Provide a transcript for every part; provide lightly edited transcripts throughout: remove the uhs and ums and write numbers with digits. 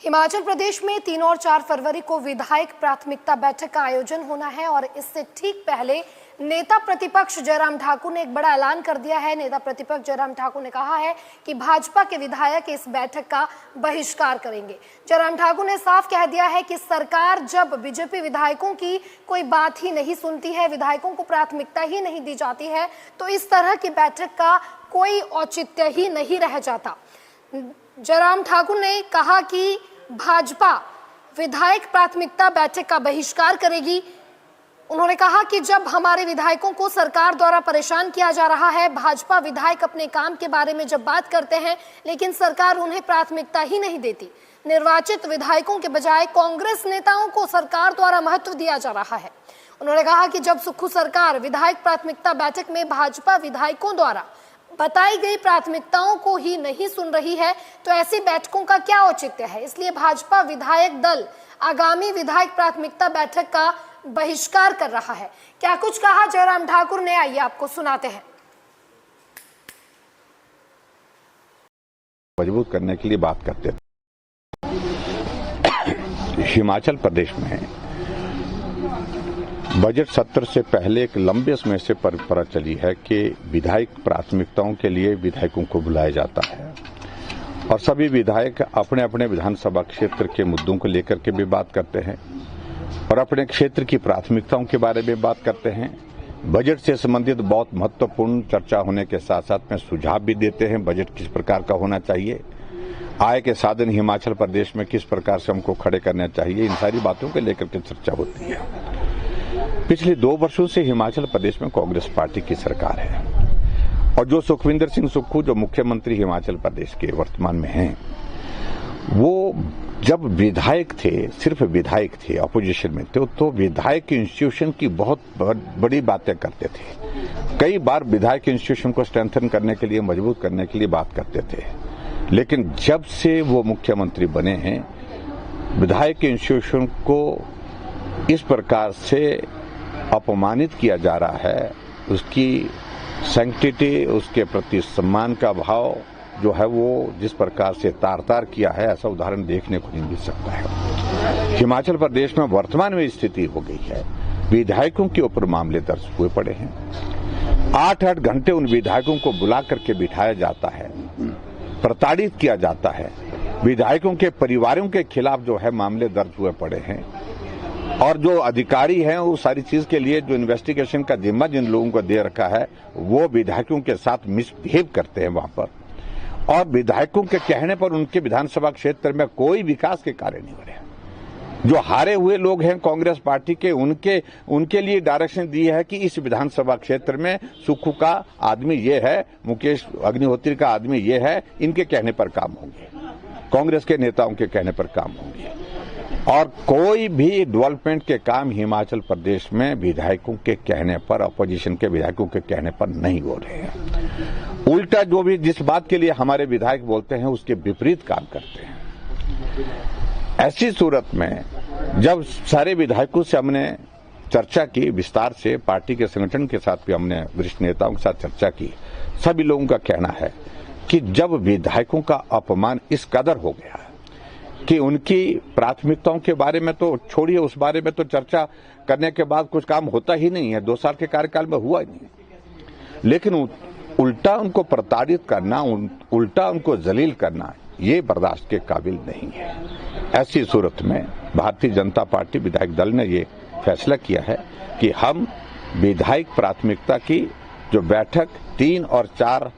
हिमाचल प्रदेश में 3 और 4 फरवरी को विधायक प्राथमिकता बैठक का आयोजन होना है और इससे ठीक पहले नेता प्रतिपक्ष जयराम ठाकुर ने एक बड़ा ऐलान कर दिया है। नेता प्रतिपक्ष जयराम ठाकुर ने कहा है कि भाजपा के विधायक इस बैठक का बहिष्कार करेंगे। जयराम ठाकुर ने साफ कह दिया है कि सरकार जब बीजेपी विधायकों की कोई बात ही नहीं सुनती है, विधायकों को प्राथमिकता ही नहीं दी जाती है, तो इस तरह की बैठक का कोई औचित्य ही नहीं रह जाता। जयराम ठाकुर ने कहा कि भाजपा विधायक प्राथमिकता बैठक का बहिष्कार करेगी। उन्होंने कहा कि जब हमारे विधायकों को सरकार द्वारा परेशान किया जा रहा है, भाजपा विधायक अपने काम के बारे में जब बात करते हैं लेकिन सरकार उन्हें प्राथमिकता ही नहीं देती। निर्वाचित विधायकों के बजाय कांग्रेस नेताओं को सरकार द्वारा महत्व दिया जा रहा है। उन्होंने कहा कि जब सुक्खू सरकार विधायक प्राथमिकता बैठक में भाजपा विधायकों द्वारा बताई गई प्राथमिकताओं को ही नहीं सुन रही है तो ऐसी बैठकों का क्या औचित्य है। इसलिए भाजपा विधायक दल आगामी विधायक प्राथमिकता बैठक का बहिष्कार कर रहा है। क्या कुछ कहा जयराम ठाकुर ने, आइए आपको सुनाते हैं। मजबूत करने के लिए बात करते थे। हिमाचल प्रदेश में बजट सत्र से पहले एक लंबे समय से परंपरा चली है कि विधायक प्राथमिकताओं के लिए विधायकों को बुलाया जाता है और सभी विधायक अपने अपने विधानसभा क्षेत्र के मुद्दों को लेकर के भी बात करते हैं और अपने क्षेत्र की प्राथमिकताओं के बारे में बात करते हैं। बजट से संबंधित बहुत महत्वपूर्ण चर्चा होने के साथ साथ में सुझाव भी देते हैं बजट किस प्रकार का होना चाहिए, आय के साधन हिमाचल प्रदेश में किस प्रकार से हमको खड़े करना चाहिए, इन सारी बातों को लेकर के चर्चा होती है। पिछले 2 वर्षों से हिमाचल प्रदेश में कांग्रेस पार्टी की सरकार है और जो सुखविंदर सिंह सुक्खू जो मुख्यमंत्री हिमाचल प्रदेश के वर्तमान में हैं, वो जब विधायक थे, सिर्फ विधायक थे, अपोजिशन में थे, तो विधायक इंस्टीट्यूशन की बहुत बड़ी बातें करते थे। कई बार विधायक इंस्टीट्यूशन को स्ट्रेंथन करने के लिए, मजबूत करने के लिए बात करते थे। लेकिन जब से वो मुख्यमंत्री बने हैं, विधायक इंस्टीट्यूशन को इस प्रकार से अपमानित किया जा रहा है, उसकी सैंक्टिटी, उसके प्रति सम्मान का भाव जो है वो जिस प्रकार से तार-तार किया है, ऐसा उदाहरण देखने को नहीं मिल सकता है। हिमाचल प्रदेश में वर्तमान में स्थिति हो गई है, विधायकों के ऊपर मामले दर्ज हुए पड़े हैं। 8-8 घंटे उन विधायकों को बुला करके बिठाया जाता है, प्रताड़ित किया जाता है। विधायकों के परिवारों के खिलाफ जो है मामले दर्ज हुए पड़े हैं और जो अधिकारी हैं वो सारी चीज के लिए जो इन्वेस्टिगेशन का जिम्मा जिन लोगों को दे रखा है वो विधायकों के साथ मिसबिहेव करते हैं वहां पर, और विधायकों के कहने पर उनके विधानसभा क्षेत्र में कोई विकास के कार्य नहीं हो रहे। जो हारे हुए लोग हैं कांग्रेस पार्टी के, उनके लिए डायरेक्शन दी है कि इस विधानसभा क्षेत्र में सुक्खू का आदमी ये है, मुकेश अग्निहोत्री का आदमी ये है, इनके कहने पर काम होंगे, कांग्रेस के नेताओं के कहने पर काम होंगे। और कोई भी डेवलपमेंट के काम हिमाचल प्रदेश में विधायकों के कहने पर, अपोजिशन के विधायकों के कहने पर नहीं हो रहे हैं। उल्टा जो भी जिस बात के लिए हमारे विधायक बोलते हैं उसके विपरीत काम करते हैं। ऐसी सूरत में जब सारे विधायकों से हमने चर्चा की विस्तार से, पार्टी के संगठन के साथ भी हमने वरिष्ठ नेताओं के साथ चर्चा की, सभी लोगों का कहना है कि जब विधायकों का अपमान इस कदर हो गया कि उनकी प्राथमिकताओं के बारे में तो छोड़िए, उस बारे में तो चर्चा करने के बाद कुछ काम होता ही नहीं है, 2 साल के कार्यकाल में हुआ ही नहीं, लेकिन उल्टा उनको प्रताड़ित करना, उल्टा उनको जलील करना, ये बर्दाश्त के काबिल नहीं है। ऐसी सूरत में भारतीय जनता पार्टी विधायक दल ने ये फैसला किया है कि हम विधायक प्राथमिकता की जो बैठक 3 और 4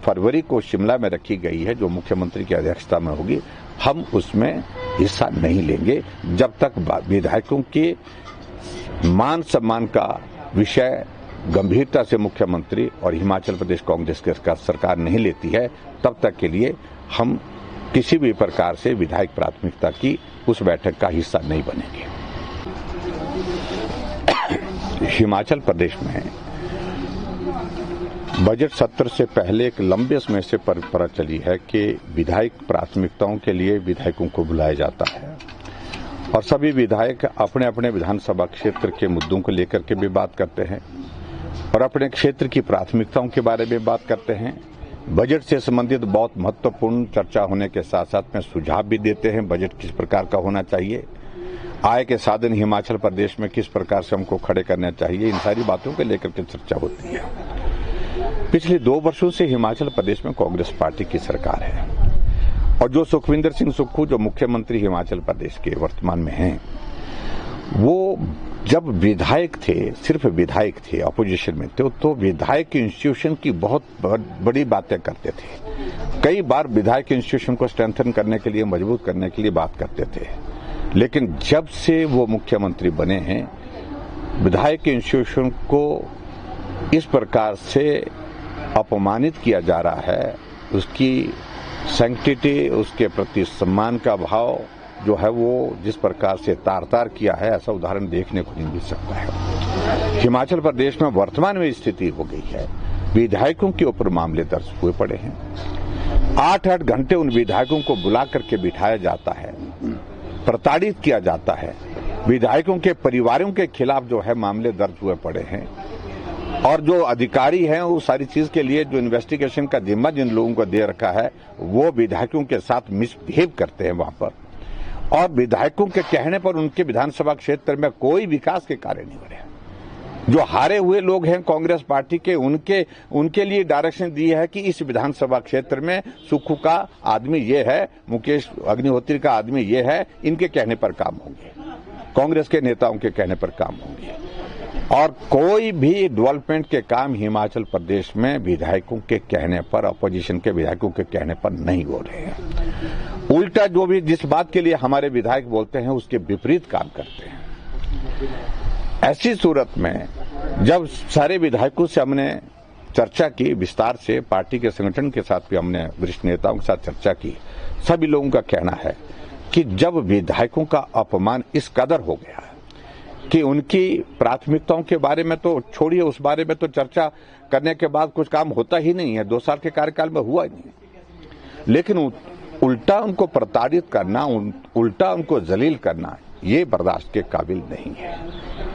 फरवरी को शिमला में रखी गई है, जो मुख्यमंत्री की अध्यक्षता में होगी, हम उसमें हिस्सा नहीं लेंगे जब तक विधायकों के मान सम्मान का विषय गंभीरता से मुख्यमंत्री और हिमाचल प्रदेश कांग्रेस की सरकार नहीं लेती है। तब तक के लिए हम किसी भी प्रकार से विधायक प्राथमिकता की उस बैठक का हिस्सा नहीं बनेंगे। हिमाचल प्रदेश में बजट सत्र से पहले एक लंबे समय से परंपरा चली है कि विधायक प्राथमिकताओं के लिए विधायकों को बुलाया जाता है और सभी विधायक अपने अपने विधानसभा क्षेत्र के मुद्दों को लेकर के भी बात करते हैं और अपने क्षेत्र की प्राथमिकताओं के बारे में बात करते हैं। बजट से संबंधित बहुत महत्वपूर्ण चर्चा होने के साथ साथ में सुझाव भी देते हैं बजट किस प्रकार का होना चाहिए, आय के साधन हिमाचल प्रदेश में किस प्रकार से हमको खड़े करना चाहिए, इन सारी बातों को लेकर के चर्चा होती है। पिछले 2 वर्षों से हिमाचल प्रदेश में कांग्रेस पार्टी की सरकार है और जो सुखविंदर सिंह सुक्खू जो मुख्यमंत्री हिमाचल प्रदेश के वर्तमान में हैं, वो जब विधायक थे, सिर्फ विधायक थे, अपोजिशन में थे, तो विधायक इंस्टीट्यूशन की बहुत बड़ी बातें करते थे। कई बार विधायक इंस्टीट्यूशन को स्ट्रेंथन करने के लिए, मजबूत करने के लिए बात करते थे। लेकिन जब से वो मुख्यमंत्री बने हैं, विधायक इंस्टीट्यूशन को इस प्रकार से अपमानित किया जा रहा है, उसकी सैंक्टिटी, उसके प्रति सम्मान का भाव जो है वो जिस प्रकार से तार-तार किया है, ऐसा उदाहरण देखने को नहीं मिल सकता है। हिमाचल प्रदेश में वर्तमान में स्थिति हो गई है, विधायकों के ऊपर मामले दर्ज हुए पड़े हैं। 8-8 घंटे उन विधायकों को बुला करके बिठाया जाता है, प्रताड़ित किया जाता है। विधायकों के परिवारों के खिलाफ जो है मामले दर्ज हुए पड़े हैं और जो अधिकारी हैं वो सारी चीज के लिए जो इन्वेस्टिगेशन का जिम्मा जिन लोगों को दे रखा है, वो विधायकों के साथ मिसबिहेव करते हैं वहां पर, और विधायकों के कहने पर उनके विधानसभा क्षेत्र में कोई विकास के कार्य नहीं हो रहे। जो हारे हुए लोग हैं कांग्रेस पार्टी के, उनके लिए डायरेक्शन दी है कि इस विधानसभा क्षेत्र में सुक्खू का आदमी ये है, मुकेश अग्निहोत्री का आदमी ये है, इनके कहने पर काम होंगे, कांग्रेस के नेताओं के कहने पर काम होंगे। और कोई भी डेवलपमेंट के काम हिमाचल प्रदेश में विधायकों के कहने पर, अपोजिशन के विधायकों के कहने पर नहीं हो रहे हैं। उल्टा जो भी जिस बात के लिए हमारे विधायक बोलते हैं उसके विपरीत काम करते हैं। ऐसी सूरत में जब सारे विधायकों से हमने चर्चा की विस्तार से, पार्टी के संगठन के साथ भी हमने वरिष्ठ नेताओं के साथ चर्चा की, सभी लोगों का कहना है कि जब विधायकों का अपमान इस कदर हो गया है कि उनकी प्राथमिकताओं के बारे में तो छोड़िए, उस बारे में तो चर्चा करने के बाद कुछ काम होता ही नहीं है, 2 साल के कार्यकाल में हुआ ही नहीं। लेकिन उल्टा उनको प्रताड़ित करना, उल्टा उनको जलील करना, ये बर्दाश्त के काबिल नहीं है।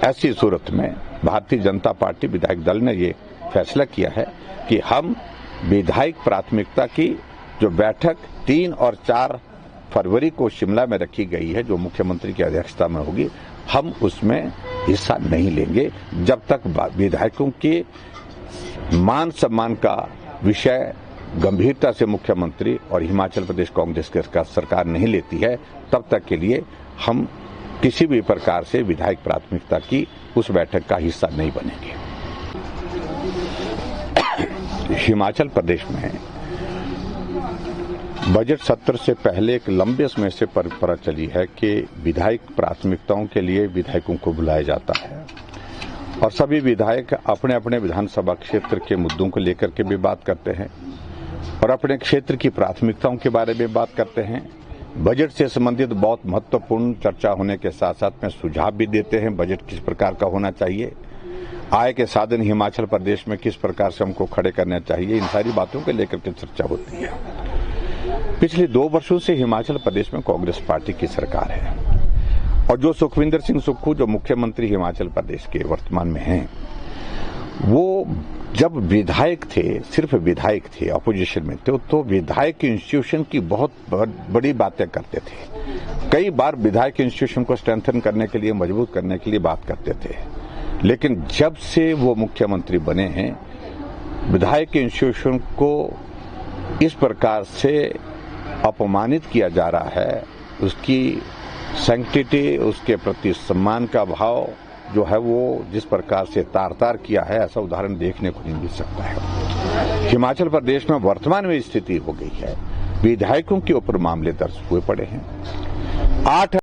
ऐसी सूरत में भारतीय जनता पार्टी विधायक दल ने ये फैसला किया है कि हम विधायक प्राथमिकता की जो बैठक 3 और 4 फरवरी को शिमला में रखी गई है, जो मुख्यमंत्री की अध्यक्षता में होगी, हम उसमें हिस्सा नहीं लेंगे जब तक विधायकों के मान सम्मान का विषय गंभीरता से मुख्यमंत्री और हिमाचल प्रदेश कांग्रेस की सरकार नहीं लेती है। तब तक के लिए हम किसी भी प्रकार से विधायक प्राथमिकता की उस बैठक का हिस्सा नहीं बनेंगे। हिमाचल प्रदेश में बजट सत्र से पहले एक लंबे समय से परंपरा चली है कि विधायक प्राथमिकताओं के लिए विधायकों को बुलाया जाता है और सभी विधायक अपने अपने विधानसभा क्षेत्र के मुद्दों को लेकर के भी बात करते हैं और अपने क्षेत्र की प्राथमिकताओं के बारे में बात करते हैं। बजट से संबंधित बहुत महत्वपूर्ण चर्चा होने के साथ साथ में सुझाव भी देते हैं बजट किस प्रकार का होना चाहिए, आय के साधन हिमाचल प्रदेश में किस प्रकार से हमको खड़े करना चाहिए, इन सारी बातों को लेकर के चर्चा होती है। पिछले 2 वर्षों से हिमाचल प्रदेश में कांग्रेस पार्टी की सरकार है और जो सुखविंदर सिंह सुक्खू जो मुख्यमंत्री हिमाचल प्रदेश के वर्तमान में हैं, वो जब विधायक थे, सिर्फ विधायक थे, अपोजिशन में थे, तो विधायक इंस्टीट्यूशन की बहुत बड़ी बातें करते थे। कई बार विधायक इंस्टीट्यूशन को स्ट्रेंथन करने के लिए, मजबूत करने के लिए बात करते थे। लेकिन जब से वो मुख्यमंत्री बने हैं, विधायक इंस्टीट्यूशन को इस प्रकार से अपमानित किया जा रहा है, उसकी सैंक्टिटी, उसके प्रति सम्मान का भाव जो है वो जिस प्रकार से तार-तार किया है, ऐसा उदाहरण देखने को नहीं मिल सकता है। हिमाचल प्रदेश में वर्तमान में स्थिति हो गई है, विधायकों के ऊपर मामले दर्ज हुए पड़े हैं। 8